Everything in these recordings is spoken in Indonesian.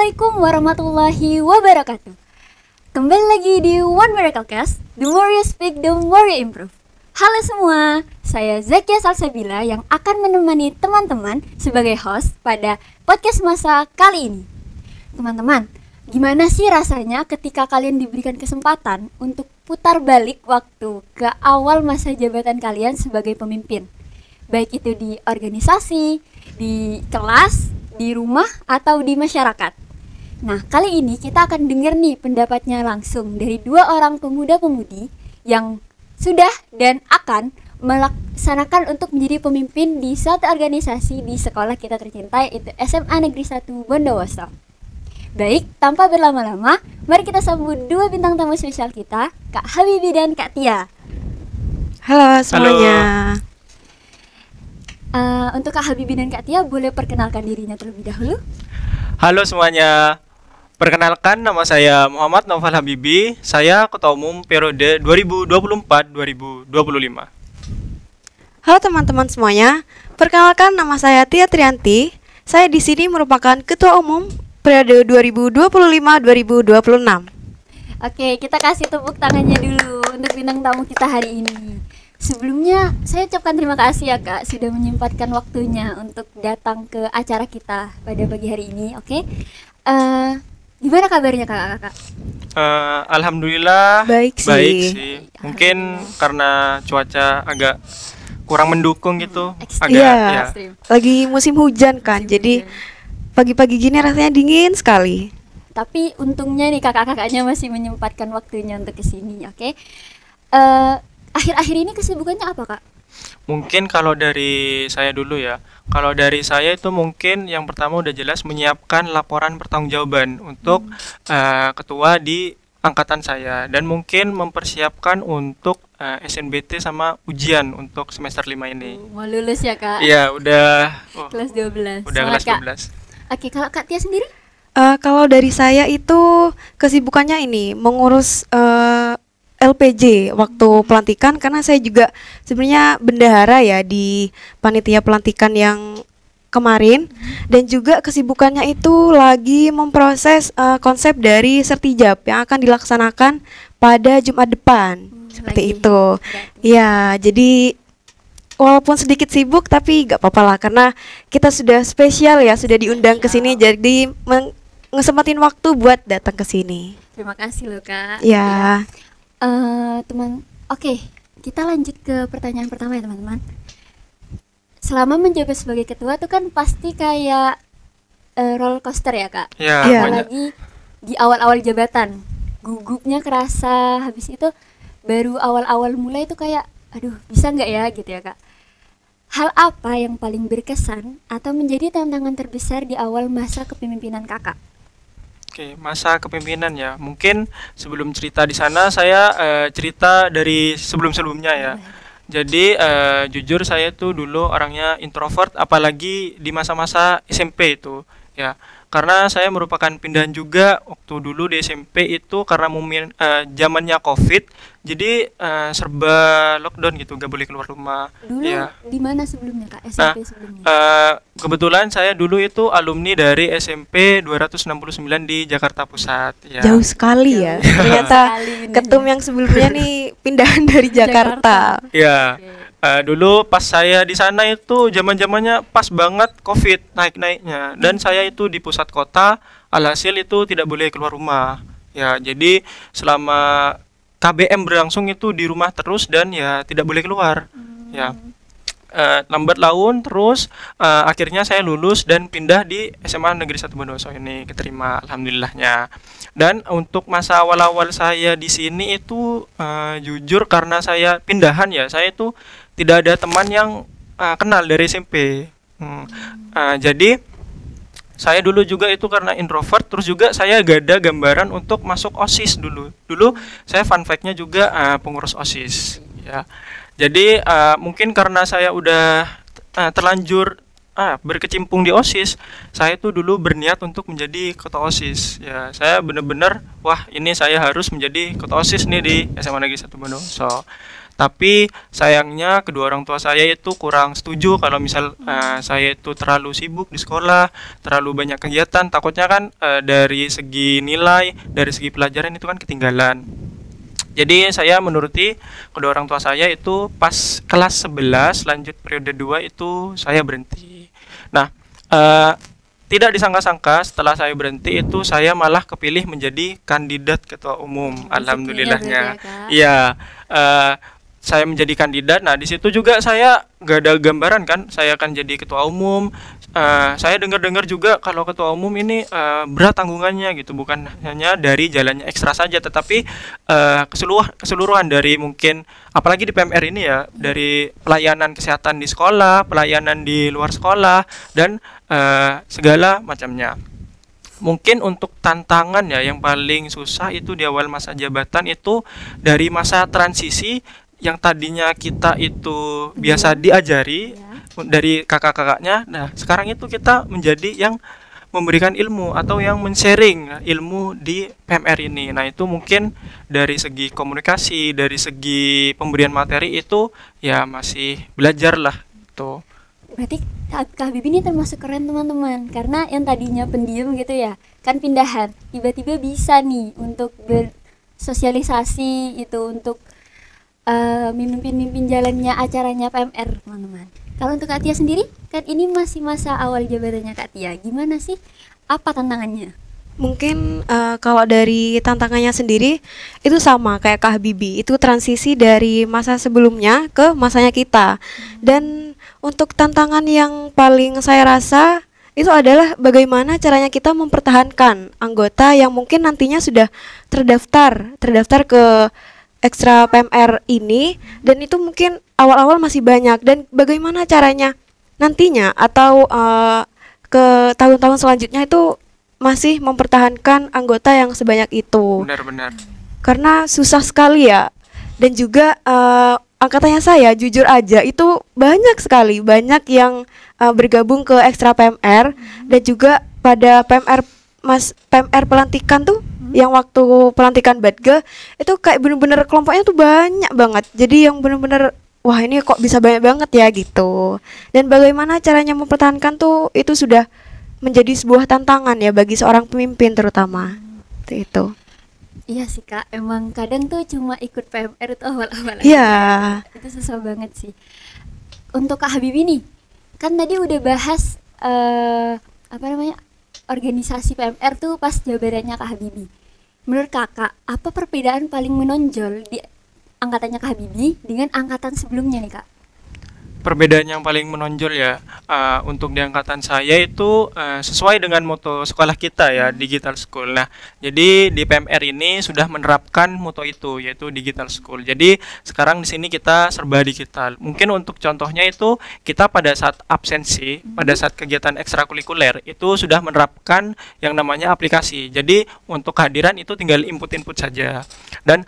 Assalamualaikum warahmatullahi wabarakatuh. Kembali lagi di One Miracle Cast. The more you speak, the more you improve. Halo semua, saya Zakia Salsabila yang akan menemani teman-teman sebagai host pada podcast masa kali ini. Teman-teman, gimana sih rasanya ketika kalian diberikan kesempatan untuk putar balik waktu ke awal masa jabatan kalian sebagai pemimpin? Baik itu di organisasi, di kelas, di rumah, atau di masyarakat. Nah, kali ini kita akan dengar nih pendapatnya langsung dari dua orang pemuda-pemudi yang sudah dan akan melaksanakan untuk menjadi pemimpin di suatu organisasi di sekolah kita tercinta, yaitu SMA Negeri 1 Bondowoso. Baik, tanpa berlama-lama, mari kita sambut dua bintang tamu spesial kita, Kak Habibi dan Kak Tia. Halo semuanya. Untuk Kak Habibi dan Kak Tia, boleh perkenalkan dirinya terlebih dahulu? Halo semuanya, perkenalkan nama saya Muhammad Naufal Habibi. Saya Ketua Umum periode 2024-2025. Halo teman-teman semuanya, perkenalkan nama saya Tia Trianti. Saya di sini merupakan Ketua Umum periode 2025-2026. Oke, kita kasih tepuk tangannya dulu untuk bintang tamu kita hari ini. Sebelumnya, saya ucapkan terima kasih ya Kak sudah menyempatkan waktunya untuk datang ke acara kita pada pagi hari ini. Oke, gimana kabarnya Kak? Alhamdulillah Baik sih. Mungkin karena cuaca agak kurang mendukung gitu. Ekstrim. Agak Ekstrim. Lagi musim hujan kan, jadi pagi-pagi gini rasanya dingin sekali. Tapi untungnya nih kakak-kakaknya masih menyempatkan waktunya untuk kesini. Oke. Akhir-akhir ini kesibukannya apa Kak? Mungkin kalau dari saya dulu ya. Kalau dari saya itu mungkin yang pertama udah jelas menyiapkan laporan pertanggungjawaban untuk ketua di angkatan saya, dan mungkin mempersiapkan untuk SNBT sama ujian untuk semester 5 ini. Mau lulus ya Kak? Iya, udah Kelas 12. udah Semangat, kelas Kak. 12. Oke, kalau Kak Tia sendiri? Kalau dari saya itu kesibukannya ini mengurus LPJ waktu pelantikan, karena saya juga sebenarnya bendahara ya di panitia pelantikan yang kemarin, dan juga kesibukannya itu lagi memproses konsep dari Sertijab yang akan dilaksanakan pada Jumat depan. Seperti lagi. itu. Ya, jadi walaupun sedikit sibuk tapi gak apa-apa lah, karena kita sudah spesial ya, sudah diundang ke sini, jadi ngesempatin waktu buat datang ke sini. Terima kasih loh Kak. Ya. Oke, kita lanjut ke pertanyaan pertama ya teman-teman. Selama menjabat sebagai ketua tuh kan pasti kayak roller coaster ya Kak. Ya, Iya. banyak. Apalagi di awal-awal jabatan, gugupnya kerasa. Habis itu baru awal-awal mulai itu kayak, aduh bisa nggak ya gitu ya Kak. Hal apa yang paling berkesan atau menjadi tantangan terbesar di awal masa kepemimpinan Kakak? Oke, masa kepemimpinan ya. Mungkin sebelum cerita di sana saya cerita dari sebelum-sebelumnya ya. Jadi jujur saya tuh dulu orangnya introvert, apalagi di masa-masa SMP itu ya. Karena saya merupakan pindahan juga waktu dulu di SMP itu karena zamannya Covid. Jadi serba lockdown gitu, gak boleh keluar rumah. Dulu Ya. di mana sebelumnya Kak? Nah, SMP sebelumnya? kebetulan saya dulu itu alumni dari SMP 269 di Jakarta Pusat ya. Jauh sekali ya. Jauh Ternyata sekali pindahnya. ketum yang sebelumnya nih pindahan dari Jakarta. Ya. Oke. Dulu pas saya di sana itu zaman-zamannya pas banget Covid naik-naiknya, dan saya itu di pusat kota, alhasil itu tidak boleh keluar rumah. Ya, jadi selama KBM berlangsung itu di rumah terus dan ya tidak boleh keluar. Ya. Lambat laun terus akhirnya saya lulus dan pindah di SMA Negeri 1 Bondowoso ini, keterima alhamdulillahnya. Dan untuk masa awal-awal saya di sini itu jujur karena saya pindahan ya, saya itu tidak ada teman yang kenal dari SMP. Jadi saya dulu juga itu karena introvert, terus juga saya gak ada gambaran untuk masuk OSIS dulu. Dulu saya fun fact-nya juga pengurus OSIS ya. Jadi mungkin karena saya udah terlanjur berkecimpung di OSIS, saya itu dulu berniat untuk menjadi ketua OSIS. Ya, saya benar-benar wah ini saya harus menjadi ketua OSIS nih di SMA Negeri 1 Bondowoso. Tapi sayangnya kedua orang tua saya itu kurang setuju kalau misal saya itu terlalu sibuk di sekolah, terlalu banyak kegiatan, takutnya kan dari segi nilai, dari segi pelajaran itu kan ketinggalan. Jadi saya menuruti kedua orang tua saya itu pas kelas 11 lanjut periode 2 itu saya berhenti. Nah, tidak disangka-sangka setelah saya berhenti itu saya malah kepilih menjadi kandidat ketua umum. Alhamdulillahnya. Iya, saya menjadi kandidat. Nah, di situ juga saya gak ada gambaran kan, saya akan jadi ketua umum. Saya dengar-dengar juga kalau ketua umum ini berat tanggungannya gitu, bukan hanya dari jalannya ekstra saja, tetapi keseluruhan dari mungkin, apalagi di PMR ini ya, dari pelayanan kesehatan di sekolah, pelayanan di luar sekolah, dan segala macamnya. Mungkin untuk tantangan ya yang paling susah itu di awal masa jabatan itu dari masa transisi yang tadinya kita itu biasa diajari dari kakak-kakaknya. Nah, sekarang itu kita menjadi yang memberikan ilmu atau yang men-sharing ilmu di PMR ini. Nah, itu mungkin dari segi komunikasi, dari segi pemberian materi itu ya masih belajar lah gitu. Berarti Kak Habibie ini termasuk keren teman-teman, karena yang tadinya pendiam gitu ya, kan pindahan, tiba-tiba bisa nih untuk bersosialisasi itu, untuk mimpin jalannya acaranya PMR teman-teman. Kalau untuk Kak Tia sendiri, kan ini masih masa awal jabatannya Kak Tia, gimana sih? Apa tantangannya? Mungkin kalau dari tantangannya sendiri itu sama kayak Kak Habibie, itu transisi dari masa sebelumnya ke masanya kita. Dan untuk tantangan yang paling saya rasa itu adalah bagaimana caranya kita mempertahankan anggota yang mungkin nantinya sudah terdaftar ke ekstra PMR ini, dan itu mungkin awal-awal masih banyak, dan bagaimana caranya nantinya atau ke tahun-tahun selanjutnya itu masih mempertahankan anggota yang sebanyak itu. Benar-benar. Karena susah sekali ya. Dan juga angkatannya saya jujur aja itu banyak sekali, banyak yang bergabung ke ekstra PMR, dan juga pada PMR pelantikan tuh, yang waktu pelantikan Badge itu kayak bener-bener kelompoknya tuh banyak banget. Jadi yang bener-bener wah ini kok bisa banyak banget ya gitu. Dan bagaimana caranya mempertahankan tuh itu sudah menjadi sebuah tantangan ya bagi seorang pemimpin terutama. Itu. Iya sih Kak, emang kadang tuh cuma ikut PMR itu awal-awal Iya. Itu susah banget sih. Untuk Kak Habibie nih, kan tadi udah bahas organisasi PMR tuh pas jabatannya Kak Habibie. Menurut Kakak, apa perbedaan paling menonjol di angkatannya Kak Habibie dengan angkatan sebelumnya nih Kak? Perbedaan yang paling menonjol ya untuk di angkatan saya itu sesuai dengan moto sekolah kita ya, Digital School. Nah, jadi di PMR ini sudah menerapkan moto itu, yaitu Digital School. Jadi sekarang di sini kita serba digital. Mungkin untuk contohnya itu kita pada saat absensi, pada saat kegiatan ekstrakurikuler itu sudah menerapkan yang namanya aplikasi. Jadi untuk kehadiran itu tinggal input-input saja. Dan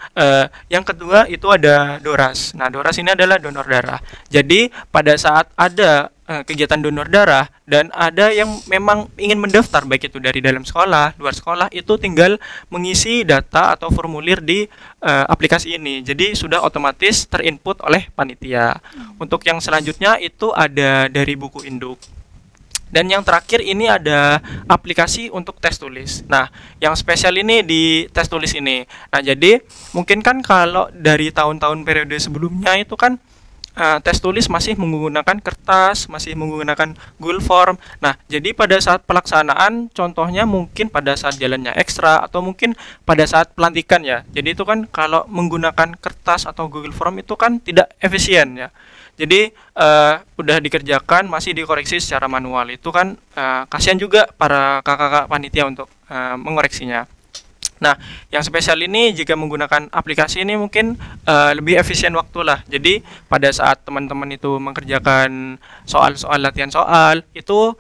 yang kedua itu ada DORAS. Nah, DORAS ini adalah donor darah. Jadi pada saat ada kegiatan donor darah dan ada yang memang ingin mendaftar, baik itu dari dalam sekolah, luar sekolah, itu tinggal mengisi data atau formulir di aplikasi ini. Jadi sudah otomatis terinput oleh panitia. Untuk yang selanjutnya itu ada dari buku induk. Dan yang terakhir ini ada aplikasi untuk tes tulis. Nah, yang spesial ini di tes tulis ini. Nah, jadi mungkin kan kalau dari tahun-tahun periode sebelumnya itu kan tes tulis masih menggunakan kertas, masih menggunakan Google Form. Nah, jadi pada saat pelaksanaan, contohnya mungkin pada saat jalannya ekstra atau mungkin pada saat pelantikan ya. Jadi itu kan kalau menggunakan kertas atau Google Form itu kan tidak efisien ya. Jadi udah dikerjakan masih dikoreksi secara manual. Itu kan kasihan juga para kakak-kakak panitia untuk mengoreksinya. Nah, yang spesial ini jika menggunakan aplikasi ini mungkin lebih efisien waktu lah. Jadi pada saat teman-teman itu mengerjakan soal-soal latihan soal, itu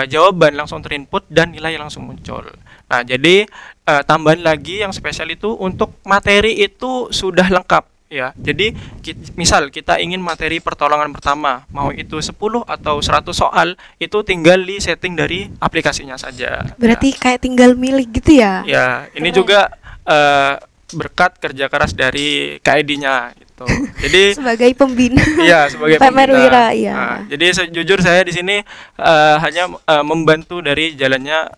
jawaban langsung terinput dan nilai langsung muncul. Nah, jadi tambahan lagi yang spesial itu untuk materi itu sudah lengkap. Ya, jadi misal kita ingin materi pertolongan pertama, mau itu 10 atau 100 soal, itu tinggal di setting dari aplikasinya saja. Berarti kayak tinggal milih gitu ya? Ya, ini juga berkat kerja keras dari KID-nya gitu. Jadi Sebagai pembina. iya sebagai PMR pembina. Wira, iya. Nah, jadi jujur saya di sini hanya membantu dari jalannya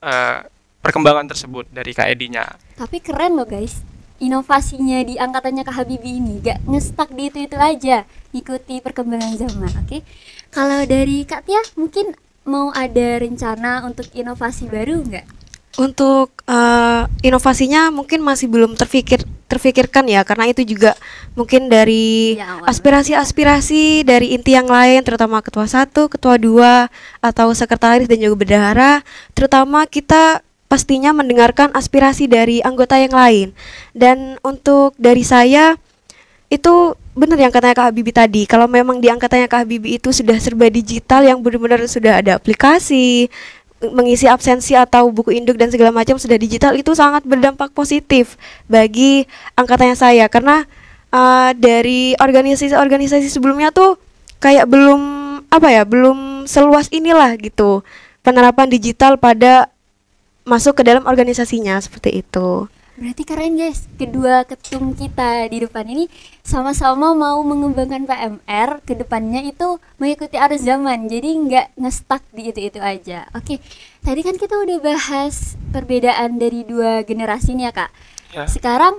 perkembangan tersebut dari KID-nya. Tapi keren loh guys, inovasinya di angkatannya Kak Habibie ini gak ngestak di itu aja, ikuti perkembangan zaman. Oke, kalau dari Kak Tia mungkin mau ada rencana untuk inovasi baru nggak? Untuk inovasinya mungkin masih belum terfikirkan ya, karena itu juga mungkin dari Iya, awal. aspirasi-aspirasi dari inti yang lain, terutama ketua 1, ketua 2, atau sekretaris dan juga bendahara. Terutama kita pastinya mendengarkan aspirasi dari anggota yang lain. Dan untuk dari saya, itu benar yang katanya Kak Habibie tadi. Kalau memang di angkatannya Kak Habibie itu sudah serba digital, yang benar-benar sudah ada aplikasi, mengisi absensi atau buku induk dan segala macam sudah digital, itu sangat berdampak positif bagi angkatannya saya. Karena dari organisasi-organisasi sebelumnya tuh kayak belum seluas inilah gitu penerapan digital pada masuk ke dalam organisasinya, seperti itu. Berarti keren guys, kedua ketum kita di depan ini sama-sama mau mengembangkan PMR ke depannya itu mengikuti arus zaman, jadi nggak ngestak di itu aja. Oke, tadi kan kita udah bahas perbedaan dari dua generasi nih ya Kak. Ya. Sekarang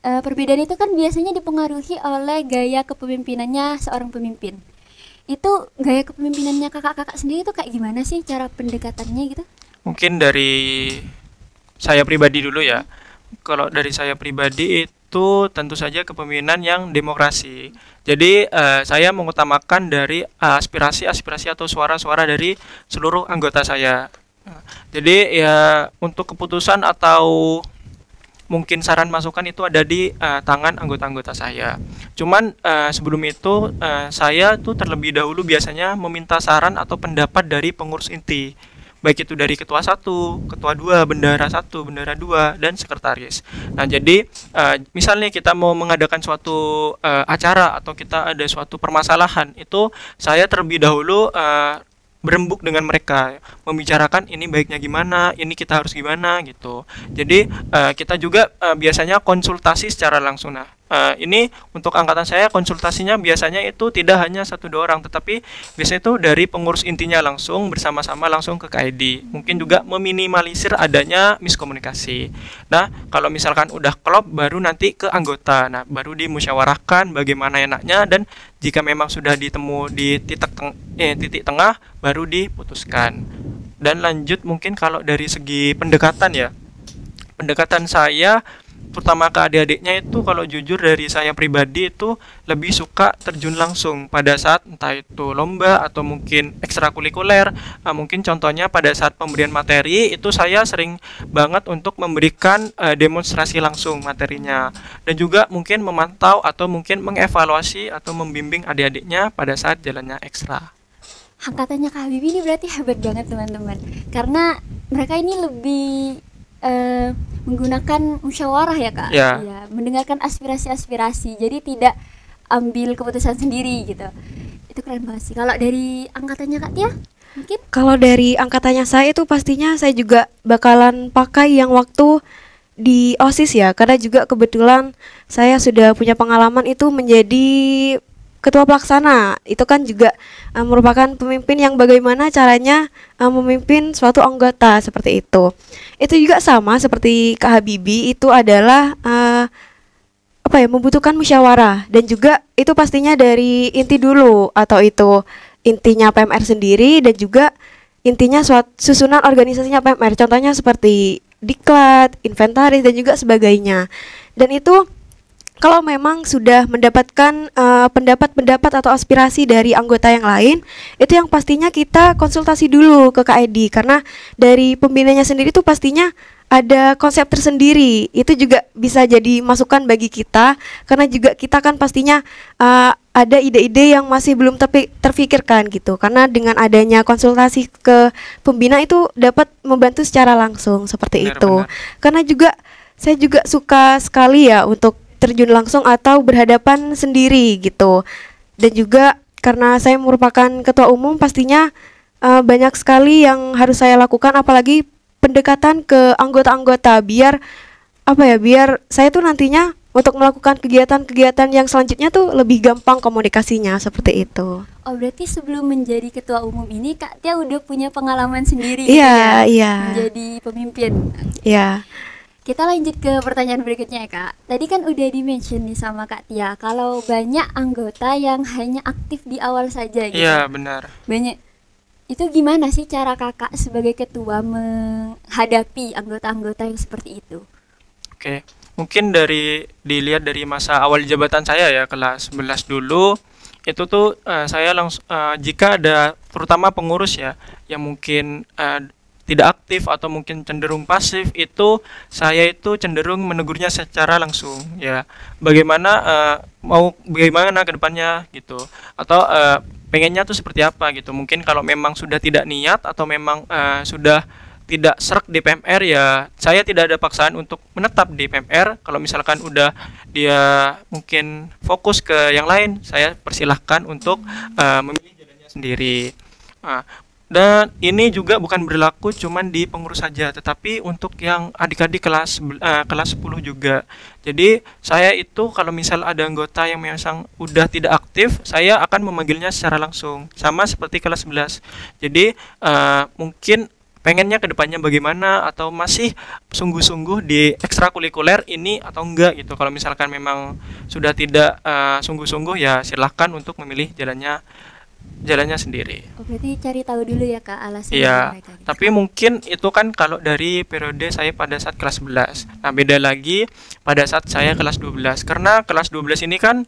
perbedaan itu kan biasanya dipengaruhi oleh gaya kepemimpinannya seorang pemimpin. Itu gaya kepemimpinannya kakak-kakak sendiri itu kayak gimana sih cara pendekatannya gitu? Mungkin dari saya pribadi dulu ya. Kalau dari saya pribadi itu tentu saja kepemimpinan yang demokrasi. Jadi saya mengutamakan dari aspirasi-aspirasi atau suara-suara dari seluruh anggota saya. Jadi ya untuk keputusan atau mungkin saran masukan itu ada di tangan anggota-anggota saya. Cuman sebelum itu saya tuh terlebih dahulu biasanya meminta saran atau pendapat dari pengurus inti, baik itu dari ketua 1, ketua 2, bendahara 1, bendahara 2, dan sekretaris. Nah, jadi misalnya kita mau mengadakan suatu acara atau kita ada suatu permasalahan, itu saya terlebih dahulu berembuk dengan mereka, membicarakan ini baiknya gimana, ini kita harus gimana gitu. Jadi kita juga biasanya konsultasi secara langsung. Nah, ini untuk angkatan saya konsultasinya biasanya itu tidak hanya 1-2 orang, tetapi biasanya itu dari pengurus intinya langsung bersama-sama langsung ke KID. Mungkin juga meminimalisir adanya miskomunikasi. Nah, kalau misalkan udah klop baru nanti ke anggota. Nah, baru dimusyawarahkan bagaimana enaknya, dan jika memang sudah ditemu di titik tengah baru diputuskan. Dan lanjut mungkin kalau dari segi pendekatan ya. Pendekatan saya terutama ke adik-adiknya itu kalau jujur dari saya pribadi itu lebih suka terjun langsung pada saat entah itu lomba atau mungkin ekstrakurikuler. Mungkin contohnya pada saat pemberian materi itu saya sering banget untuk memberikan demonstrasi langsung materinya, dan juga mungkin memantau atau mungkin mengevaluasi atau membimbing adik-adiknya pada saat jalannya ekstra. Angkatannya Kak Habibie ini berarti hebat banget teman-teman, karena mereka ini lebih menggunakan musyawarah ya Kak, Ya. ya, mendengarkan aspirasi-aspirasi, jadi tidak ambil keputusan sendiri gitu. Itu keren banget sih. Kalau dari angkatannya Kak Tia mungkin? Kalau dari angkatannya saya itu pastinya saya juga bakalan pakai yang waktu di OSIS ya, karena juga kebetulan saya sudah punya pengalaman itu menjadi ketua pelaksana. Itu kan juga merupakan pemimpin yang bagaimana caranya memimpin suatu anggota, seperti itu. Itu juga sama seperti Kak Habibie, itu adalah membutuhkan musyawarah, dan juga itu pastinya dari inti dulu, atau itu intinya PMR sendiri dan juga intinya susunan organisasinya PMR. Contohnya seperti diklat, inventaris dan juga sebagainya. Dan itu kalau memang sudah mendapatkan pendapat-pendapat atau aspirasi dari anggota yang lain, itu yang pastinya kita konsultasi dulu ke KID, karena dari pembinanya sendiri tuh pastinya ada konsep tersendiri. Itu juga bisa jadi masukan bagi kita, karena juga kita kan pastinya ada ide-ide yang masih belum terfikirkan gitu. Karena dengan adanya konsultasi ke pembina itu dapat membantu secara langsung, seperti itu. Karena juga saya juga suka sekali ya untuk terjun langsung atau berhadapan sendiri gitu. Dan juga karena saya merupakan ketua umum, pastinya banyak sekali yang harus saya lakukan, apalagi pendekatan ke anggota-anggota, biar apa ya, biar saya tuh nantinya untuk melakukan kegiatan-kegiatan yang selanjutnya tuh lebih gampang komunikasinya seperti itu. Oh, berarti sebelum menjadi ketua umum ini Kak Tia udah punya pengalaman sendiri gitu Iya, ya, iya. menjadi pemimpin. Iya. Kita lanjut ke pertanyaan berikutnya ya Kak. Tadi kan udah di-mention nih sama Kak Tia kalau banyak anggota yang hanya aktif di awal saja gitu. Iya, benar. Banyak. Itu gimana sih cara Kakak sebagai ketua menghadapi anggota-anggota yang seperti itu? Oke, mungkin dilihat dari masa awal jabatan saya ya, kelas 11 dulu, itu tuh saya langsung jika ada terutama pengurus ya yang mungkin tidak aktif atau mungkin cenderung pasif, itu saya itu cenderung menegurnya secara langsung ya. Bagaimana ke depannya gitu, atau pengennya tuh seperti apa gitu. Mungkin kalau memang sudah tidak niat atau memang sudah tidak serak di PMR, ya saya tidak ada paksaan untuk menetap di PMR. Kalau misalkan udah dia mungkin fokus ke yang lain, saya persilahkan untuk memilih jalannya sendiri. Nah, dan ini juga bukan berlaku cuman di pengurus saja, tetapi untuk yang adik-adik kelas 10 juga. Jadi saya itu kalau misal ada anggota yang memang udah tidak aktif, saya akan memanggilnya secara langsung, sama seperti kelas 11. Jadi mungkin pengennya kedepannya bagaimana, atau masih sungguh-sungguh di ekstrakurikuler ini atau enggak gitu. Kalau misalkan memang sudah tidak sungguh-sungguh, ya silahkan untuk memilih jalannya sendiri. Oh, berarti cari tahu dulu ya Kak alasan Iya, mereka gitu. tapi mungkin itu kan kalau dari periode saya pada saat kelas 11. Nah, beda lagi pada saat saya kelas 12. Karena kelas 12 ini kan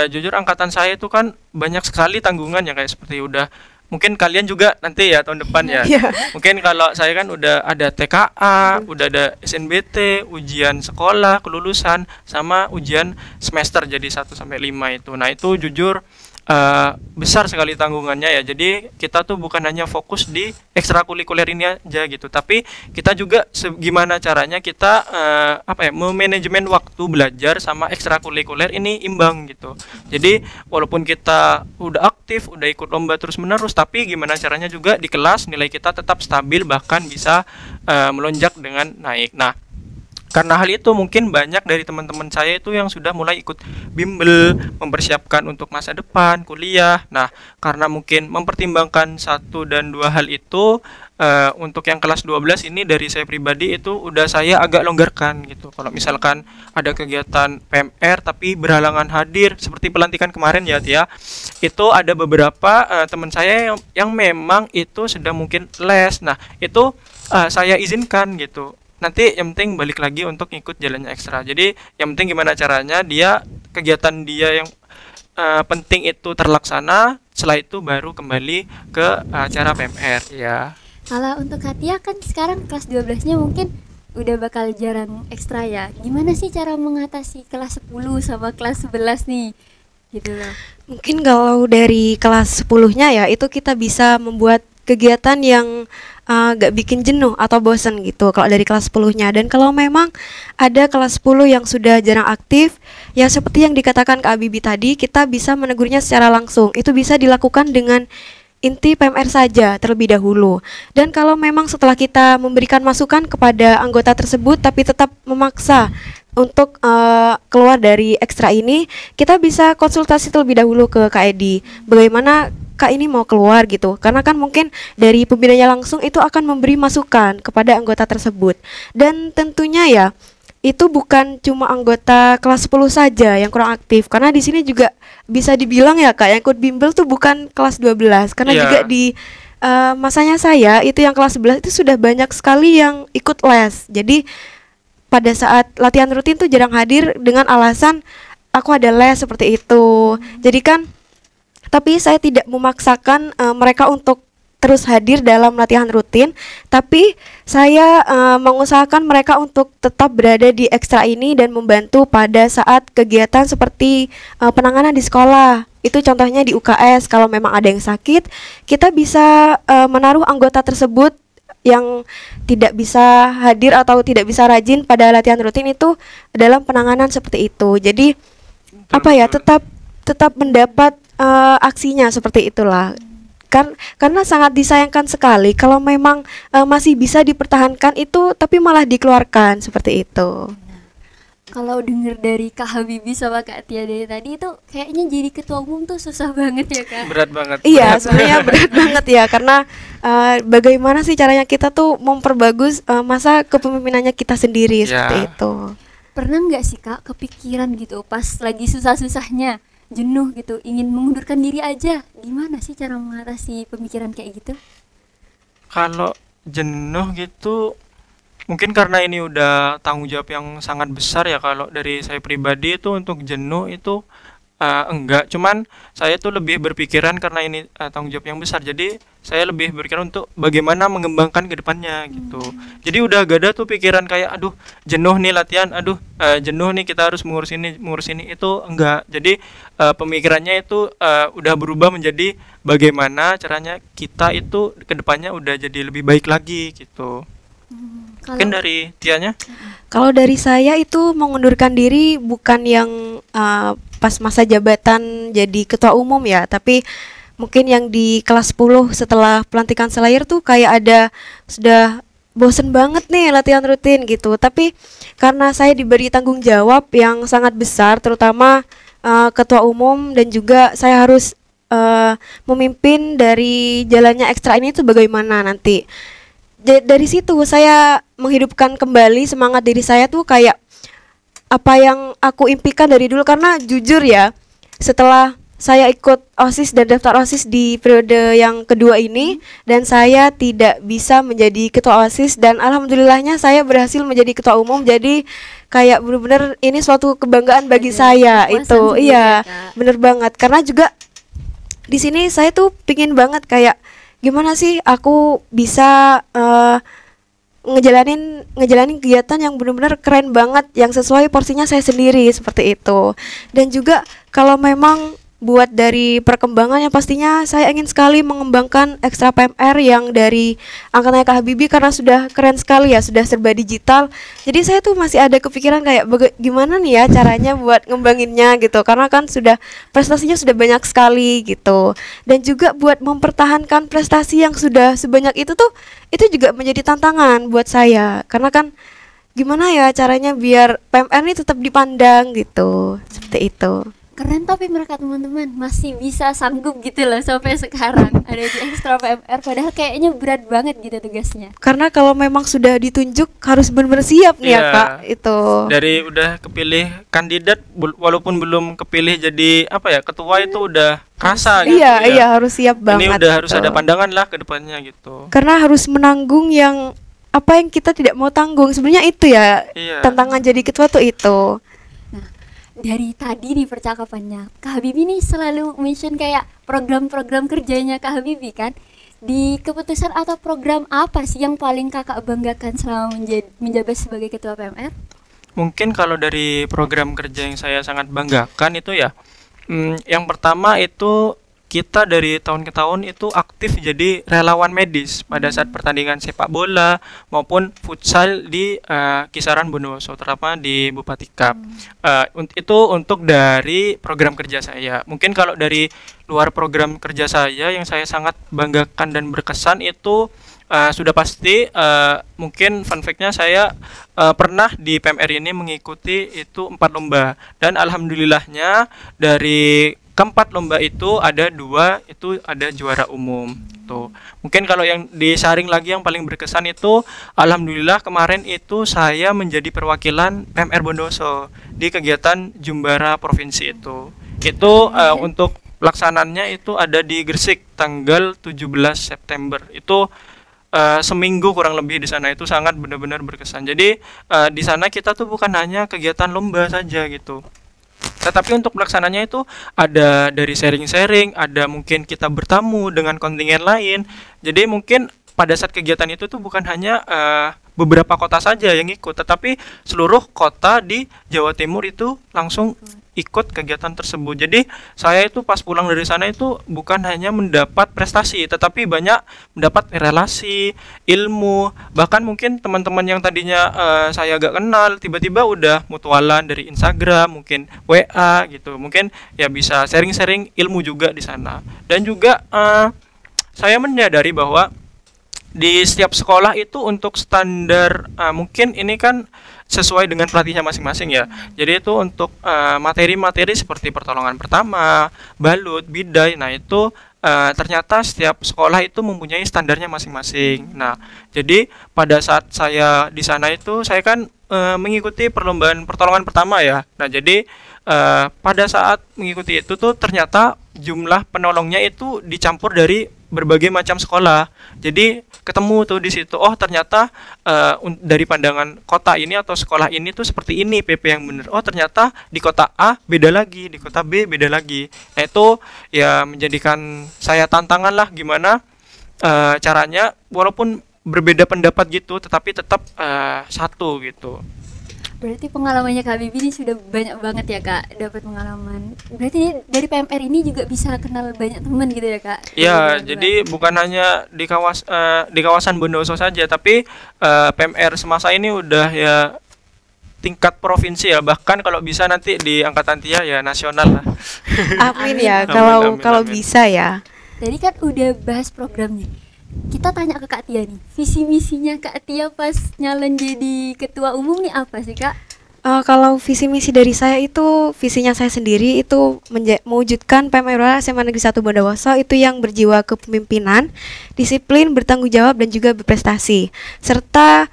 jujur angkatan saya itu kan banyak sekali tanggungan ya, kayak seperti udah mungkin kalian juga nanti ya tahun depan ya. Iya. Mungkin kalau saya kan udah ada TKA, udah ada SNBT, ujian sekolah, kelulusan, sama ujian semester jadi 1 sampai 5 itu. Nah, itu jujur besar sekali tanggungannya ya. Jadi kita tuh bukan hanya fokus di ekstrakurikuler ini aja gitu, tapi kita juga gimana caranya kita memanajemen waktu belajar sama ekstrakurikuler ini imbang gitu. Jadi walaupun kita udah aktif, udah ikut lomba terus menerus, tapi gimana caranya juga di kelas nilai kita tetap stabil, bahkan bisa melonjak dengan naik. Nah, karena hal itu mungkin banyak dari teman-teman saya itu yang sudah mulai ikut bimbel, mempersiapkan untuk masa depan, kuliah. Nah, karena mungkin mempertimbangkan satu dan dua hal itu, untuk yang kelas 12 ini dari saya pribadi itu udah saya agak longgarkan gitu. Kalau misalkan ada kegiatan PMR tapi berhalangan hadir, seperti pelantikan kemarin ya Tia, itu ada beberapa teman saya yang memang itu sedang mungkin les. Nah, itu saya izinkan gitu. Nanti yang penting balik lagi untuk ngikut jalannya ekstra. Jadi yang penting gimana caranya kegiatan dia yang penting itu terlaksana, setelah itu baru kembali ke acara PMR ya. Kalau untuk Katia kan sekarang kelas 12-nya mungkin udah bakal jarang ekstra ya. Gimana sih cara mengatasi kelas 10 sama kelas 11 nih? Gitu loh. Mungkin kalau dari kelas 10-nya ya, itu kita bisa membuat kegiatan yang gak bikin jenuh atau bosen gitu kalau dari kelas 10-nya. Dan kalau memang ada kelas 10 yang sudah jarang aktif, ya seperti yang dikatakan Kak Bibi tadi, kita bisa menegurnya secara langsung. Itu bisa dilakukan dengan inti PMR saja terlebih dahulu. Dan kalau memang setelah kita memberikan masukan kepada anggota tersebut tapi tetap memaksa untuk keluar dari ekstra ini, kita bisa konsultasi terlebih dahulu ke Kak Edi. Bagaimana Kak ini mau keluar gitu, karena kan mungkin dari pembinanya langsung itu akan memberi masukan kepada anggota tersebut. Dan tentunya ya, itu bukan cuma anggota kelas 10 saja yang kurang aktif, karena di sini juga bisa dibilang ya Kak, yang ikut bimbel tuh bukan kelas 12, karena juga di masanya saya itu yang kelas 11 itu sudah banyak sekali yang ikut les. Jadi pada saat latihan rutin tuh jarang hadir dengan alasan aku ada les seperti itu. Jadi kan, tapi saya tidak memaksakan mereka untuk terus hadir dalam latihan rutin, tapi saya mengusahakan mereka untuk tetap berada di ekstra ini dan membantu pada saat kegiatan seperti penanganan di sekolah. Itu contohnya di UKS, kalau memang ada yang sakit, kita bisa menaruh anggota tersebut yang tidak bisa hadir atau tidak bisa rajin pada latihan rutin itu dalam penanganan seperti itu. Jadi tetap mendapat aksinya seperti itulah. Karena sangat disayangkan sekali kalau memang masih bisa dipertahankan itu tapi malah dikeluarkan seperti itu. Kalau denger dari Kak Habibie sama Kak Tia dari tadi itu kayaknya jadi ketua umum tuh susah banget ya Kak. Berat banget. Iya, sebenarnya berat banget ya karena bagaimana sih caranya kita tuh memperbagus masa kepemimpinannya kita sendiri seperti itu. Pernah nggak sih Kak kepikiran gitu pas lagi susah-susahnya, jenuh gitu, ingin mengundurkan diri aja? Gimana sih cara mengatasi pemikiran kayak gitu? Kalau jenuh gitu mungkin karena ini udah tanggung jawab yang sangat besar ya. Kalau dari saya pribadi itu untuk jenuh itu enggak, cuman saya tuh lebih berpikiran karena ini tanggung jawab yang besar, jadi saya lebih berpikiran untuk bagaimana mengembangkan ke depannya gitu. Jadi udah gak ada tuh pikiran kayak aduh jenuh nih latihan, aduh jenuh nih kita harus mengurus ini, itu enggak. Jadi pemikirannya itu udah berubah menjadi bagaimana caranya kita itu ke depannya udah jadi lebih baik lagi gitu. Mungkin dari Tianya? Kalau dari saya itu mengundurkan diri bukan yang pas masa jabatan jadi ketua umum ya, tapi mungkin yang di kelas 10 setelah pelantikan selayar tuh kayak ada sudah bosen banget nih latihan rutin gitu. Tapi karena saya diberi tanggung jawab yang sangat besar, terutama ketua umum, dan juga saya harus memimpin dari jalannya ekstra ini tuh bagaimana nanti. Dari situ saya menghidupkan kembali semangat diri saya tuh kayak apa yang aku impikan dari dulu. Karena jujur ya, setelah saya ikut OSIS dan daftar OSIS di periode yang kedua ini dan saya tidak bisa menjadi ketua OSIS, dan alhamdulillahnya saya berhasil menjadi ketua umum. Jadi kayak benar-benar ini suatu kebanggaan bagi saya itu. Iya, bener banget. Karena juga di sini saya tuh pingin banget kayak gimana sih aku bisa ngejalanin kegiatan yang benar-benar keren banget, yang sesuai porsinya saya sendiri seperti itu. Dan juga kalau memang buat dari perkembangan, yang pastinya saya ingin sekali mengembangkan ekstra PMR yang dari angkatannya Kak Habibie karena sudah keren sekali ya, sudah serba digital. Jadi saya tuh masih ada kepikiran kayak gimana nih ya caranya buat ngembanginnya gitu, karena kan sudah prestasinya sudah banyak sekali gitu. Dan juga buat mempertahankan prestasi yang sudah sebanyak itu tuh, itu juga menjadi tantangan buat saya, karena kan gimana ya caranya biar PMR ini tetap dipandang gitu, seperti itu. Keren tapi mereka teman-teman masih bisa sanggup gitu loh sampai sekarang ada di ekstra PMR, padahal kayaknya berat banget gitu tugasnya. Karena kalau memang sudah ditunjuk harus benar-benar siap nih ya Kak, itu. Dari udah kepilih kandidat walaupun belum kepilih jadi apa ya ketua itu udah kerasa gitu. Iya, harus siap banget. Ini udah harus ada pandangan lah ke depannya gitu. Karena harus menanggung yang apa yang kita tidak mau tanggung. Sebenarnya itu ya, tantangan jadi ketua tuh itu. Dari tadi di percakapannya Kak Habibie nih selalu mention kayak program-program kerjanya Kak Habibie kan. Di keputusan atau program apa sih yang paling kakak banggakan selama menjabat sebagai ketua PMR? Mungkin kalau dari program kerja yang saya sangat banggakan itu ya, yang pertama itu kita dari tahun ke tahun itu aktif jadi relawan medis pada saat pertandingan sepak bola maupun futsal di kisaran Bondowoso, terutama di Bupati Kap. Itu untuk dari program kerja saya. Mungkin kalau dari luar program kerja saya yang saya sangat banggakan dan berkesan itu sudah pasti mungkin fun fact-nya saya pernah di PMR ini mengikuti itu 4 lomba, dan alhamdulillahnya dari keempat lomba itu ada 2 itu ada juara umum tuh. Mungkin kalau yang disaring lagi yang paling berkesan itu alhamdulillah kemarin itu saya menjadi perwakilan PMR Bondowoso di kegiatan Jumbara Provinsi itu. Itu untuk pelaksanaannya itu ada di Gresik tanggal 17 September. Itu seminggu kurang lebih di sana, itu sangat benar-benar berkesan. Jadi di sana kita tuh bukan hanya kegiatan lomba saja gitu. Tetapi untuk pelaksananya itu ada dari sharing-sharing, ada mungkin kita bertamu dengan kontingen lain. Jadi mungkin pada saat kegiatan itu tuh bukan hanya beberapa kota saja yang ikut, tetapi seluruh kota di Jawa Timur itu langsung ikut kegiatan tersebut. Jadi saya itu pas pulang dari sana itu bukan hanya mendapat prestasi, tetapi banyak mendapat relasi, ilmu, bahkan mungkin teman-teman yang tadinya saya gak kenal tiba-tiba udah mutualan dari Instagram, mungkin WA gitu. Mungkin ya bisa sharing-sharing ilmu juga di sana. Dan juga saya menyadari bahwa di setiap sekolah itu untuk standar, mungkin ini kan sesuai dengan pelatihnya masing-masing ya. Jadi itu untuk materi-materi seperti pertolongan pertama, balut, bidai. Nah, itu ternyata setiap sekolah itu mempunyai standarnya masing-masing. Nah, jadi pada saat saya di sana itu saya kan mengikuti perlombaan pertolongan pertama ya. Nah, jadi pada saat mengikuti itu tuh ternyata jumlah penolongnya itu dicampur dari berbagai macam sekolah. Jadi ketemu tuh di situ, oh ternyata dari pandangan kota ini atau sekolah ini tuh seperti ini PP yang benar. Oh ternyata di kota A beda lagi, di kota B beda lagi. Nah itu ya menjadikan saya tantangan lah gimana caranya walaupun berbeda pendapat gitu, tetapi tetap satu gitu. Berarti pengalamannya Kak Bibi ini sudah banyak banget ya Kak, dapat pengalaman. Berarti dari PMR ini juga bisa kenal banyak teman gitu ya Kak? Ya, jadi bukan hanya di kawasan Bondowoso saja, tapi PMR semasa ini udah ya tingkat provinsi ya, bahkan kalau bisa nanti di angkatan Tia ya nasional lah. Amin ya, Amin, kalau amin. bisa ya. Tadi kan udah bahas programnya. Kita tanya ke Kak Tia nih, visi misinya Kak Tia pas nyalon jadi ketua umum nih apa sih Kak? Kalau visi misi dari saya itu, visinya saya sendiri itu mewujudkan PMR SMA Negeri 1 Bondowoso itu yang berjiwa kepemimpinan, disiplin, bertanggung jawab dan juga berprestasi, serta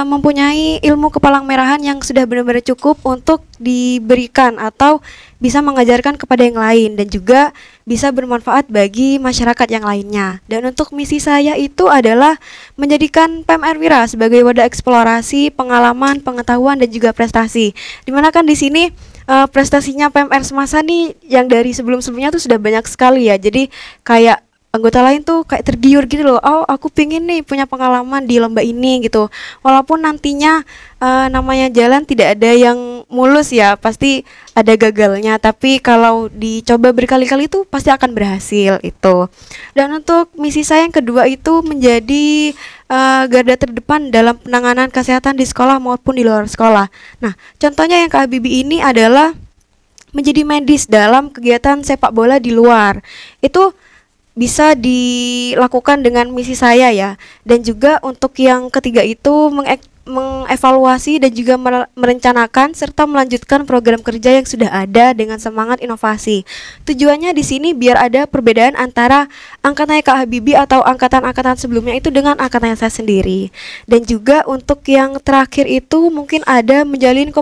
mempunyai ilmu kepalang merahan yang sudah benar-benar cukup untuk diberikan atau bisa mengajarkan kepada yang lain dan juga bisa bermanfaat bagi masyarakat yang lainnya. Dan untuk misi saya itu adalah menjadikan PMR Wira sebagai wadah eksplorasi, pengalaman, pengetahuan dan juga prestasi. Dimana kan di sini prestasinya PMR semasa nih yang dari sebelum-sebelumnya tuh sudah banyak sekali ya. Jadi kayak anggota lain tuh kayak tergiur gitu loh. Oh, aku pingin nih punya pengalaman di lomba ini gitu. Walaupun nantinya namanya jalan tidak ada yang mulus ya, pasti ada gagalnya. Tapi kalau dicoba berkali-kali itu pasti akan berhasil itu. Dan untuk misi saya yang kedua itu menjadi garda terdepan dalam penanganan kesehatan di sekolah maupun di luar sekolah. Nah, contohnya yang Kak Bibi ini adalah menjadi medis dalam kegiatan sepak bola di luar. Itu bisa dilakukan dengan misi saya ya. Dan juga untuk yang ketiga itu mengevaluasi dan juga merencanakan serta melanjutkan program kerja yang sudah ada dengan semangat inovasi. Tujuannya di sini biar ada perbedaan antara angkatan Kak Habibie atau angkatan-angkatan sebelumnya itu dengan angkatan saya sendiri. Dan juga untuk yang terakhir itu mungkin ada menjalin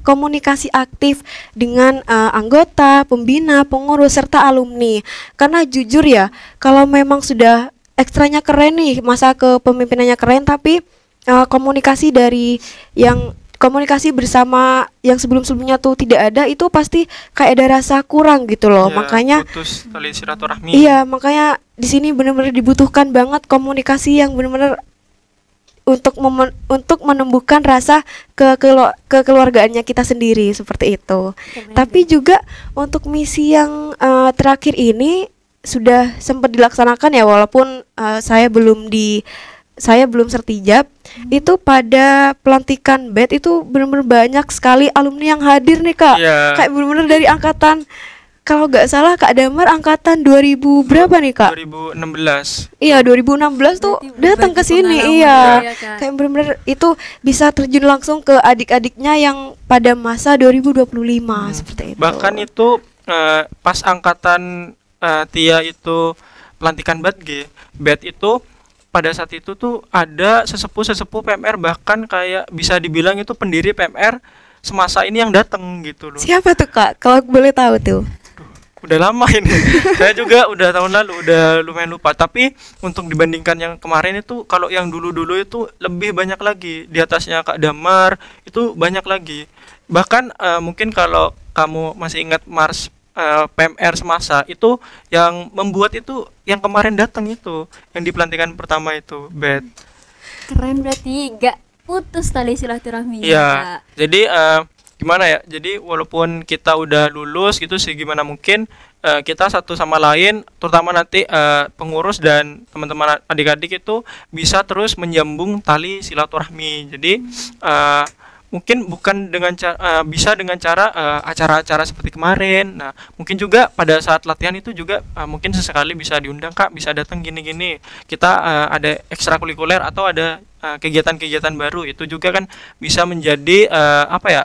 komunikasi aktif dengan anggota, pembina, pengurus serta alumni. Karena jujur ya, kalau memang sudah ekstranya keren nih, masa kepemimpinannya keren tapi komunikasi bersama yang sebelum-sebelumnya tuh tidak ada, itu pasti kayak ada rasa kurang gitu loh. Ya, makanya putus tali silaturahmi. iya, makanya di sini benar-benar dibutuhkan banget komunikasi yang benar-benar untuk menumbuhkan rasa kekeluargaannya kita sendiri seperti itu. Tapi juga untuk misi yang terakhir ini sudah sempat dilaksanakan ya, walaupun saya belum sertijab. Itu pada pelantikan BET itu benar-benar banyak sekali alumni yang hadir nih Kak. Yeah. Kayak benar-benar dari angkatan, kalau nggak salah Kak Damar angkatan 2000 berapa nih Kak? 2016. Iya 2016 tuh Berarti datang ke berbagi sini. pengalaman Iya. ya, Kak. Kayak benar-benar itu bisa terjun langsung ke adik-adiknya yang pada masa 2025 seperti itu. Bahkan itu pas angkatan Tia itu pelantikan BET itu pada saat itu tuh ada sesepuh PMR, bahkan kayak bisa dibilang itu pendiri PMR semasa ini yang datang gitu loh. Siapa tuh Kak? Kalau boleh tahu tuh. Udah lama ini. Saya juga udah tahun lalu udah lumayan lupa. Tapi untuk dibandingkan yang kemarin itu, kalau yang dulu-dulu itu lebih banyak lagi. Di atasnya Kak Damar itu banyak lagi. Bahkan mungkin kalau kamu masih ingat Mars PMR semasa itu, yang membuat itu yang kemarin datang itu, yang di pelantikan pertama itu BET. Keren, berarti gak putus tali silaturahmi. Iya. Jadi gimana ya? Jadi walaupun kita udah lulus gitu sih, gimana mungkin kita satu sama lain, terutama nanti pengurus dan teman-teman adik-adik itu bisa terus menyambung tali silaturahmi. Jadi mungkin bukan dengan bisa dengan cara acara-acara seperti kemarin. Nah, mungkin juga pada saat latihan itu juga mungkin sesekali bisa diundang, Kak, bisa datang gini-gini. Kita ada ekstrakurikuler atau ada kegiatan-kegiatan baru, itu juga kan bisa menjadi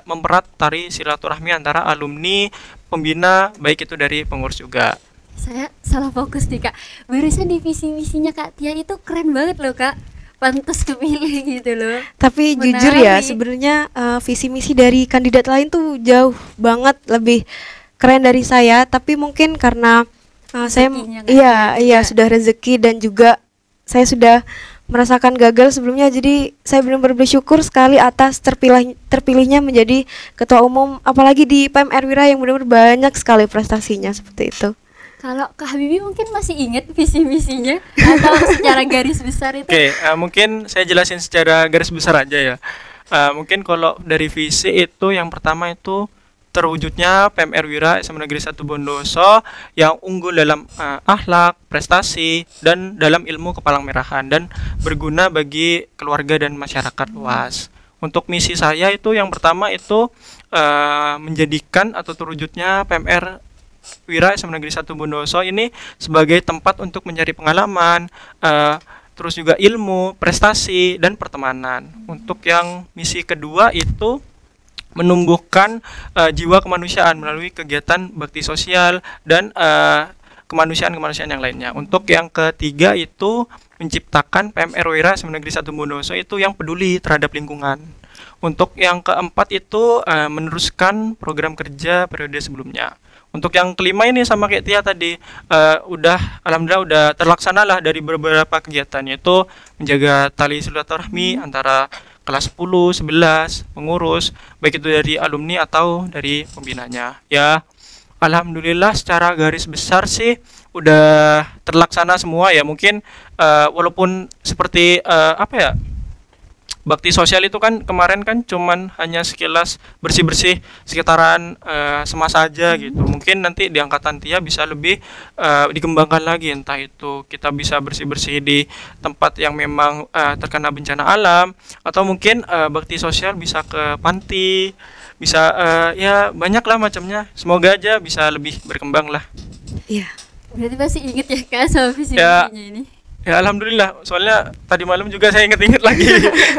mempererat tali silaturahmi antara alumni, pembina, baik itu dari pengurus juga. Saya salah fokus nih Kak. Barusan di visi misinya Kak Tia itu keren banget loh Kak. Pantas kepilih gitu loh. Tapi Menarik. jujur ya, sebenarnya visi misi dari kandidat lain tuh jauh banget lebih keren dari saya. Tapi mungkin karena saya Rezekinya kan iya sudah rezeki, dan juga saya sudah merasakan gagal sebelumnya. Jadi saya benar-benar bersyukur sekali atas terpilihnya menjadi ketua umum, apalagi di PMR Wira yang benar-benar banyak sekali prestasinya seperti itu. Kalau Kak Habibie mungkin masih ingat visi misinya atau secara garis besar itu? Oke, mungkin saya jelasin secara garis besar aja ya. Mungkin kalau dari visi itu yang pertama itu terwujudnya PMR Wira SMA Negeri 1 Bondoso yang unggul dalam akhlak, prestasi, dan dalam ilmu kepalang merahan, dan berguna bagi keluarga dan masyarakat luas. Untuk misi saya itu yang pertama itu menjadikan atau terwujudnya PMR Wira SMA Negeri 1 Bondoso ini sebagai tempat untuk mencari pengalaman, terus juga ilmu, prestasi, dan pertemanan. Untuk yang misi kedua itu menumbuhkan jiwa kemanusiaan melalui kegiatan bakti sosial dan kemanusiaan-kemanusiaan yang lainnya. Untuk yang ketiga itu menciptakan PMR Wira SMA Negeri 1 Bondoso itu yang peduli terhadap lingkungan. Untuk yang keempat itu meneruskan program kerja periode sebelumnya. Untuk yang kelima ini sama kayak Tia tadi, alhamdulillah udah terlaksana lah dari beberapa kegiatan, yaitu menjaga tali silaturahmi antara kelas 10, 11, pengurus, baik itu dari alumni atau dari pembinanya. Ya, alhamdulillah secara garis besar sih udah terlaksana semua ya. Mungkin walaupun seperti bakti sosial itu kan kemarin kan cuman hanya sekilas bersih-bersih sekitaran semasa aja gitu. Mungkin nanti di angkatan Tia bisa lebih dikembangkan lagi, entah itu kita bisa bersih-bersih di tempat yang memang terkena bencana alam, atau mungkin bakti sosial bisa ke panti, bisa ya banyak lah macamnya. Semoga aja bisa lebih berkembang lah. Iya. Berarti masih inget ya Kak sama visi Ya. misinya ini? Ya alhamdulillah, soalnya tadi malam juga saya inget-inget lagi.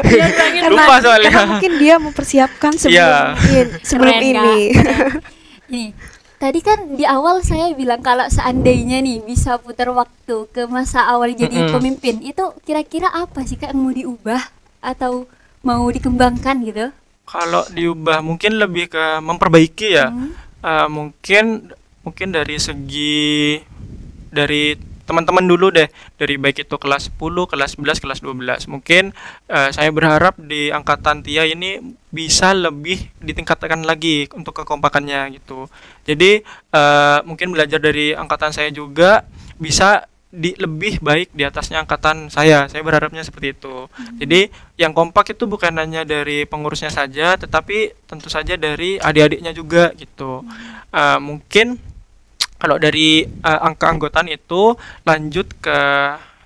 Karena- Lupa Karena soalnya. mungkin dia mempersiapkan Iya. sebelum Keren, ini. Kak. Ini tadi kan di awal saya bilang kalau seandainya nih bisa putar waktu ke masa awal jadi pemimpin, itu kira-kira apa sih Kak yang mau diubah atau mau dikembangkan gitu? Kalau diubah mungkin lebih ke memperbaiki ya. Mungkin dari segi dari teman-teman dulu deh, dari baik itu kelas 10, kelas 11, kelas 12. Mungkin saya berharap di angkatan Tia ini bisa lebih ditingkatkan lagi untuk kekompakannya gitu. Jadi mungkin belajar dari angkatan saya juga bisa lebih baik di atasnya angkatan saya. Saya berharapnya seperti itu. Jadi yang kompak itu bukan hanya dari pengurusnya saja, tetapi tentu saja dari adik-adiknya juga gitu. Mungkin kalau dari angka anggotaan itu lanjut ke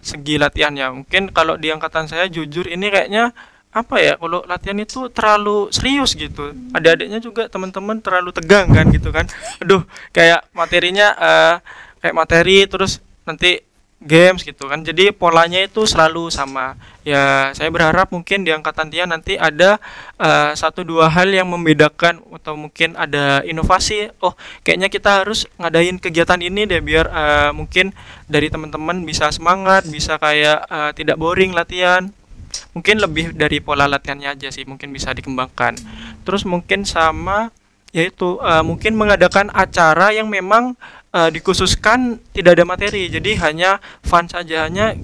segi latihannya. Mungkin kalau di angkatan saya jujur ini kayaknya kalau latihan itu terlalu serius gitu. Adik-adiknya juga teman-teman terlalu tegang kan gitu kan. Aduh, kayak materinya kayak materi terus nanti games gitu kan. Jadi polanya itu selalu sama. Ya, saya berharap mungkin di angkatan Tia nanti ada 1-2 hal yang membedakan, atau mungkin ada inovasi. Oh, kayaknya kita harus ngadain kegiatan ini deh biar mungkin dari teman-teman bisa semangat, bisa kayak tidak boring latihan. Mungkin lebih dari pola latihannya aja sih mungkin bisa dikembangkan. Terus mungkin sama yaitu mungkin mengadakan acara yang memang dikhususkan tidak ada materi, jadi hanya fun saja, hanya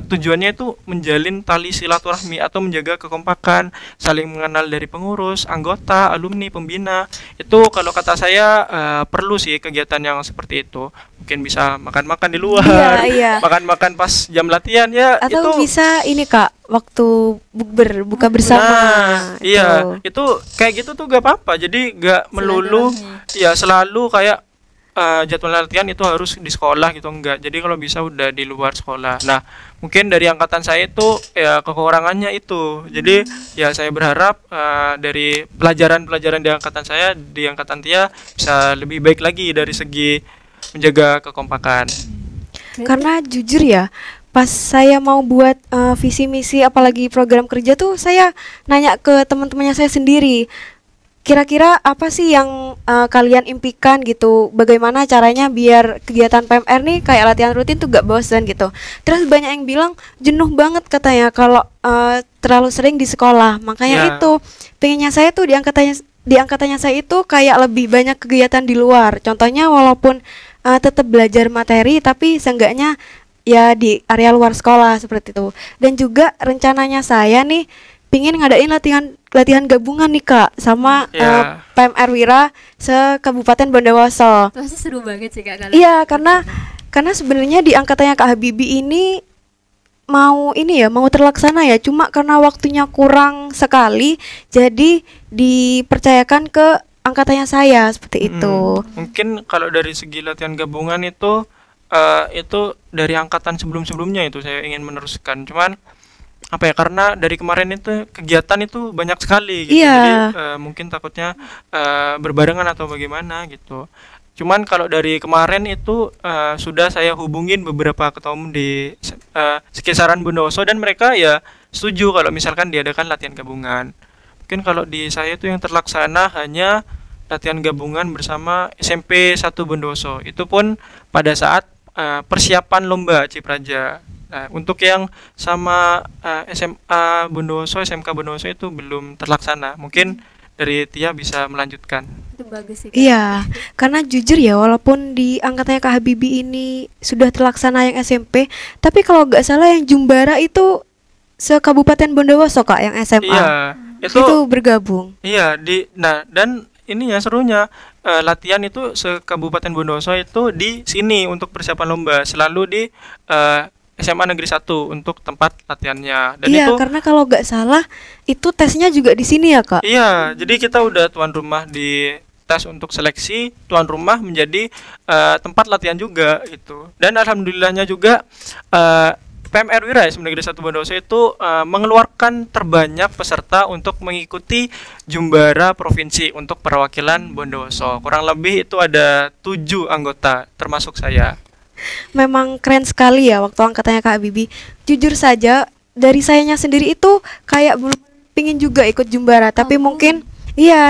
tujuannya itu menjalin tali silaturahmi atau menjaga kekompakan, saling mengenal dari pengurus, anggota, alumni, pembina. Itu kalau kata saya perlu sih kegiatan yang seperti itu. Mungkin bisa makan-makan di luar, Iya. makan-makan pas jam latihan ya. Atau itu bisa ini Kak, waktu buka bersama. Nah, iya, itu kayak gitu tuh gak apa-apa. Jadi gak melulu, ya selalu kayak jadwal latihan itu harus di sekolah gitu, enggak. Jadi kalau bisa udah di luar sekolah. Nah, mungkin dari angkatan saya itu ya kekurangannya itu. Jadi ya saya berharap dari pelajaran-pelajaran di angkatan saya, di angkatan Tia bisa lebih baik lagi dari segi menjaga kekompakan. Karena jujur ya, pas saya mau buat visi misi apalagi program kerja tuh saya nanya ke teman-temannya saya sendiri. Kira-kira apa sih yang kalian impikan gitu? Bagaimana caranya biar kegiatan PMR nih kayak latihan rutin tuh gak bosan gitu. Terus banyak yang bilang jenuh banget katanya kalau terlalu sering di sekolah. Makanya itu pengennya saya tuh di angkatannya saya itu kayak lebih banyak kegiatan di luar. Contohnya walaupun tetap belajar materi tapi seenggaknya ya di area luar sekolah seperti itu. Dan juga rencananya saya nih pingin ngadain latihan gabungan nih Kak sama PMR Wira se-Kabupaten Bondowoso. Pasti seru banget sih Kak kalian. Iya, karena sebenarnya di angkatannya Kak Habibie ini mau terlaksana ya, cuma karena waktunya kurang sekali jadi dipercayakan ke angkatannya saya seperti itu. Mungkin kalau dari segi latihan gabungan itu dari angkatan sebelum-sebelumnya itu saya ingin meneruskan. Cuman apa ya, karena dari kemarin itu kegiatan itu banyak sekali gitu. Iya. Jadi mungkin takutnya berbarengan atau bagaimana gitu. Cuman kalau dari kemarin itu sudah saya hubungin beberapa ketua umum di sekitaran Bondowoso dan mereka ya setuju kalau misalkan diadakan latihan gabungan. Mungkin kalau di saya itu yang terlaksana hanya latihan gabungan bersama SMP 1 Bondowoso. Itu pun pada saat persiapan lomba Cipraja. Nah, untuk yang sama SMA Bondowoso, SMK Bondowoso itu belum terlaksana. Mungkin dari Tia bisa melanjutkan. Itu bagus sih Kak. Iya, karena jujur ya walaupun di angkatannya Kak Habibie ini sudah terlaksana yang SMP, tapi kalau nggak salah yang Jumbara itu se-Kabupaten Bondowoso Kak yang SMA. Iya, Itu bergabung. Iya, dan ini ya serunya latihan itu se-Kabupaten Bondowoso itu di sini untuk persiapan lomba, selalu di SMA Negeri 1 untuk tempat latihannya. Dan Iya, itu karena kalau nggak salah itu tesnya juga di sini ya Kak. iya, jadi kita udah tuan rumah di tes untuk seleksi, tuan rumah menjadi tempat latihan juga itu. Dan alhamdulillahnya juga PMR Wira SM Negeri 1 Bondowoso itu mengeluarkan terbanyak peserta untuk mengikuti Jumbara Provinsi untuk perwakilan Bondowoso. Kurang lebih itu ada 7 anggota termasuk saya. Memang keren sekali ya waktu angkatannya Kak Habibie. Jujur saja dari sayanya sendiri itu kayak belum pingin juga ikut Jumbara, tapi mungkin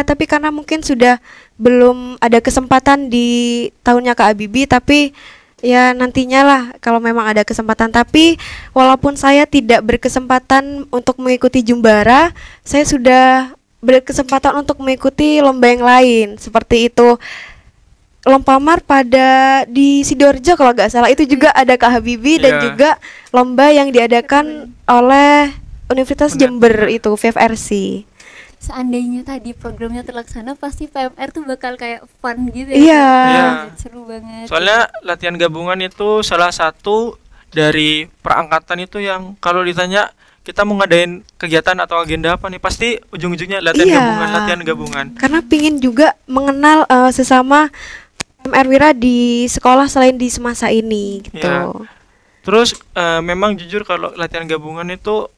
tapi karena mungkin sudah belum ada kesempatan di tahunnya Kak Habibie, tapi ya nantinya lah kalau memang ada kesempatan. Tapi walaupun saya tidak berkesempatan untuk mengikuti Jumbara, saya sudah berkesempatan untuk mengikuti lomba yang lain seperti itu. Lompamar pada di Sidoarjo kalau nggak salah itu juga ada Kak Habibie dan juga lomba yang diadakan oleh Universitas Jember itu VFRC. Seandainya tadi programnya terlaksana pasti PMR tuh bakal kayak fun gitu Iya. Seru banget. Soalnya latihan gabungan itu salah satu dari perangkatan itu yang kalau ditanya kita mau ngadain kegiatan atau agenda apa nih, pasti ujung-ujungnya latihan gabungan. Karena pingin juga mengenal sesama PMR Wira di sekolah selain di semasa ini gitu. Ya. Terus memang jujur kalau latihan gabungan itu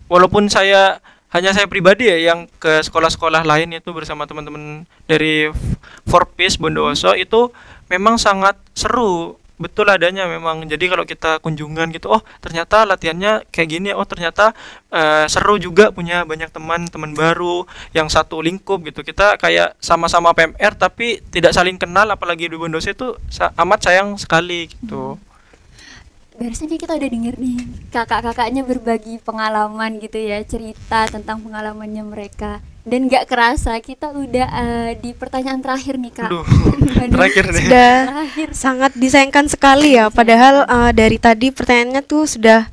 walaupun hanya saya pribadi ya yang ke sekolah-sekolah lain itu bersama teman-teman dari Forpis Bondowoso itu memang sangat seru. Betul adanya memang. Jadi kalau kita kunjungan gitu, oh ternyata latihannya kayak gini, oh ternyata seru juga, punya banyak teman baru yang satu lingkup gitu. Kita kayak sama-sama PMR tapi tidak saling kenal, apalagi di Bondowoso itu amat sayang sekali gitu. Barusan kita udah denger nih kakak-kakaknya berbagi pengalaman gitu ya, cerita tentang pengalamannya mereka. Dan gak kerasa kita udah di pertanyaan terakhir nih Kak. Terakhir nih. Sudah sangat disayangkan sekali ya. Padahal dari tadi pertanyaannya tuh sudah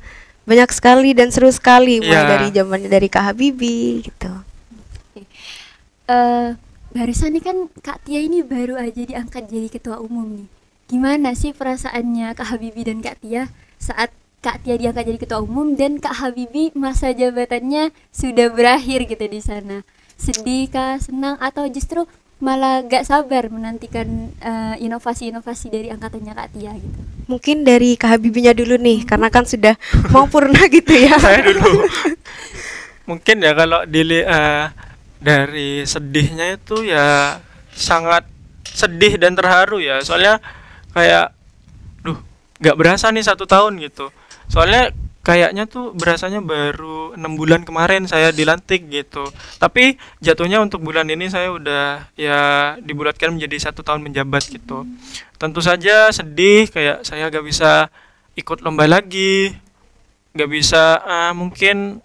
banyak sekali dan seru sekali, mulai dari zamannya dari Kak Habibie gitu. Barusan nih kan Kak Tia ini baru aja diangkat jadi ketua umum nih. Gimana sih perasaannya Kak Habibie dan Kak Tia saat Kak Tia diangkat jadi ketua umum dan Kak Habibie masa jabatannya sudah berakhir gitu di sana? Sedih kah, senang, atau justru malah gak sabar menantikan inovasi-inovasi dari angkatannya Kak Tia gitu? Mungkin dari Kak Habibinya dulu nih, karena kan sudah mau purna gitu ya. Saya dulu. Mungkin ya kalau dari sedihnya itu ya sangat sedih dan terharu ya. Soalnya kayak nggak berasa nih 1 tahun gitu. Soalnya kayaknya tuh berasanya baru 6 bulan kemarin saya dilantik gitu. Tapi jatuhnya untuk bulan ini saya udah ya dibulatkan menjadi 1 tahun menjabat gitu. Tentu saja sedih, kayak saya gak bisa ikut lomba lagi, gak bisa mungkin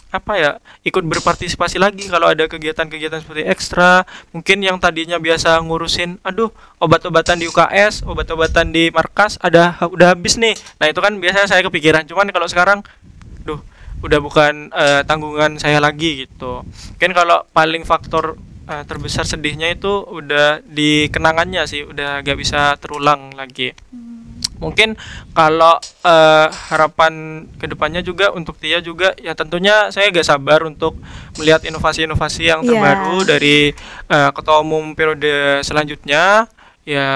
apa ya, ikut berpartisipasi lagi kalau ada kegiatan-kegiatan seperti ekstra. Mungkin yang tadinya biasa ngurusin obat-obatan di UKS, obat-obatan di markas udah habis nih. Nah, itu kan biasanya saya kepikiran. Cuman kalau sekarang udah bukan tanggungan saya lagi gitu. Mungkin kalau paling faktor terbesar sedihnya itu udah di kenangannya sih, udah gak bisa terulang lagi. Mungkin kalau harapan kedepannya juga untuk Tia juga ya, tentunya saya gak sabar untuk melihat inovasi-inovasi yang terbaru dari ketua umum periode selanjutnya. Ya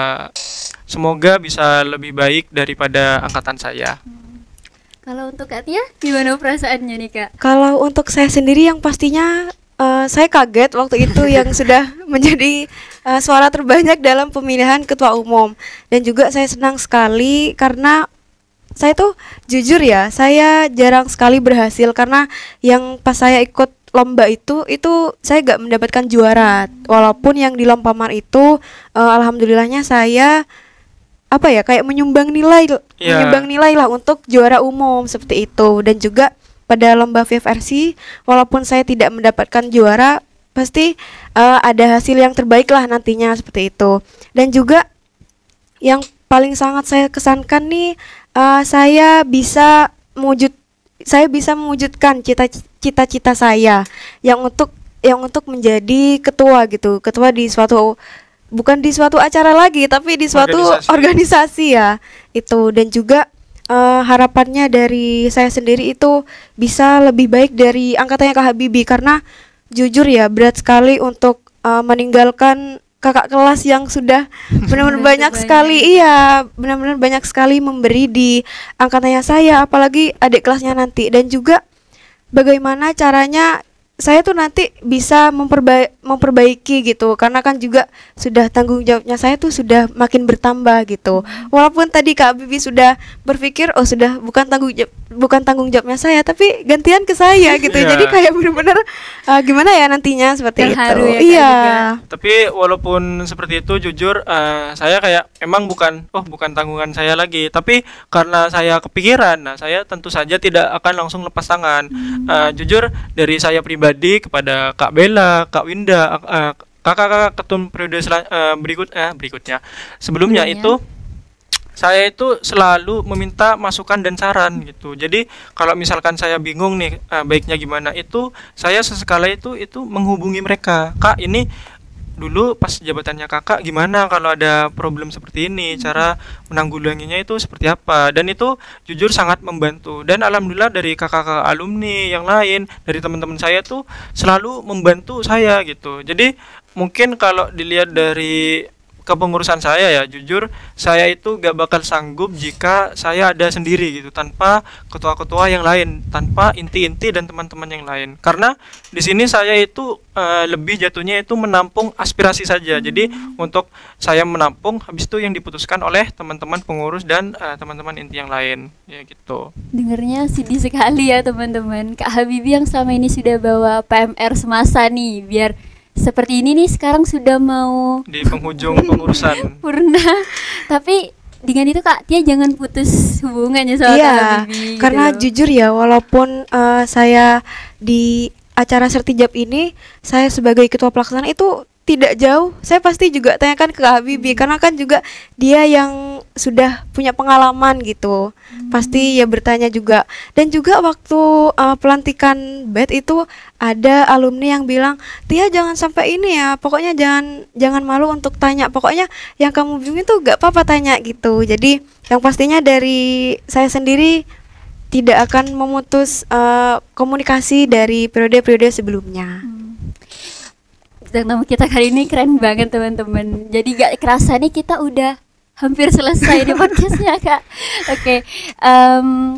semoga bisa lebih baik daripada angkatan saya. Kalau untuk Kak Tia gimana perasaannya nih Kak? Kalau untuk saya sendiri yang pastinya saya kaget waktu itu yang sudah menjadi suara terbanyak dalam pemilihan ketua umum, dan juga saya senang sekali karena saya tuh jujur ya, saya jarang sekali berhasil karena yang pas saya ikut lomba itu saya gak mendapatkan juara, walaupun yang di Lompamar itu alhamdulillahnya saya kayak menyumbang nilai lah untuk juara umum seperti itu. Dan juga pada lomba VFRC walaupun saya tidak mendapatkan juara, pasti ada hasil yang terbaik lah nantinya seperti itu. Dan juga yang paling sangat saya kesankan nih, saya bisa mewujudkan cita-cita saya yang untuk menjadi ketua gitu, ketua di suatu, bukan di suatu acara lagi tapi di suatu organisasi ya itu. Dan juga harapannya dari saya sendiri itu bisa lebih baik dari angkatannya Kak Habibie, karena jujur ya berat sekali untuk meninggalkan kakak kelas yang sudah benar-benar banyak sekali, benar-benar banyak sekali memberi di angkatannya saya, apalagi adik kelasnya nanti. Dan juga bagaimana caranya saya tuh nanti bisa memperbaiki gitu, karena kan juga sudah tanggung jawabnya saya tuh sudah makin bertambah gitu. Walaupun tadi Kak Bibi sudah berpikir sudah bukan tanggung jawabnya saya, tapi gantian ke saya gitu. Jadi kayak benar-benar gimana ya nantinya seperti terharu itu. Ya, tapi walaupun seperti itu, jujur saya kayak emang bukan tanggungan saya lagi, tapi karena saya kepikiran, nah saya tentu saja tidak akan langsung lepas tangan. Jujur dari saya pribadi kepada Kak Bella, Kak Winda, kakak-kakak ketum periode berikutnya sebelumnya itu, saya itu selalu meminta masukan dan saran gitu. Jadi kalau misalkan saya bingung nih baiknya gimana, itu saya sesekala itu menghubungi mereka. Kak, ini dulu pas jabatannya kakak gimana kalau ada problem seperti ini, cara menanggulanginya itu seperti apa. Dan itu jujur sangat membantu. Dan alhamdulillah dari kakak-kakak alumni yang lain, dari teman-teman saya tuh selalu membantu saya gitu. Jadi mungkin kalau dilihat dari kepengurusan saya ya, jujur saya itu gak bakal sanggup jika saya ada sendiri gitu, tanpa ketua-ketua yang lain, tanpa inti-inti dan teman-teman yang lain. Karena di sini saya itu lebih jatuhnya itu menampung aspirasi saja. Jadi untuk saya menampung, habis itu yang diputuskan oleh teman-teman pengurus dan teman-teman inti yang lain ya gitu. Dengarnya sedih sekali ya teman-teman. Kak Habibie yang selama ini sudah bawa PMR semasa nih, biar seperti ini nih sekarang sudah mau di penghujung pengurusan purna. Tapi dengan itu Kak Tia jangan putus hubungannya sama Kak Habibie karena gitu. jujur ya, walaupun saya di acara sertijab ini saya sebagai ketua pelaksana itu tidak jauh, saya pasti juga tanyakan ke Kak Habibie karena kan juga dia yang sudah punya pengalaman gitu. Pasti ya bertanya juga. Dan juga waktu pelantikan BET itu ada alumni yang bilang, "Tia jangan sampai ini ya, pokoknya jangan malu untuk tanya. Pokoknya yang kamu bingung itu gak apa-apa tanya gitu." Jadi yang pastinya dari saya sendiri tidak akan memutus komunikasi dari periode-periode sebelumnya. bintang tamu kita kali ini keren banget teman-teman. Jadi gak kerasa nih kita udah hampir selesai di podcastnya Kak. Oke,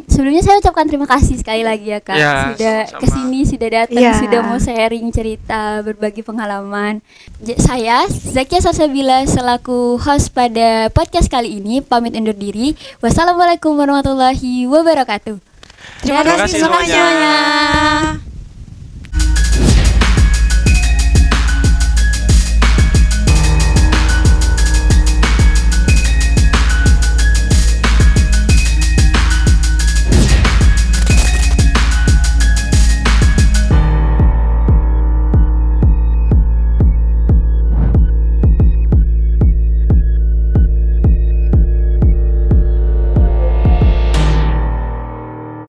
sebelumnya saya ucapkan terima kasih sekali lagi ya Kak, Ya, sudah sama-sama. kesini, sudah datang, Ya. sudah mau sharing cerita, berbagi pengalaman. Saya Zakia Salsabila selaku host pada podcast kali ini pamit undur diri. Wassalamualaikum warahmatullahi wabarakatuh. Terima kasih semuanya.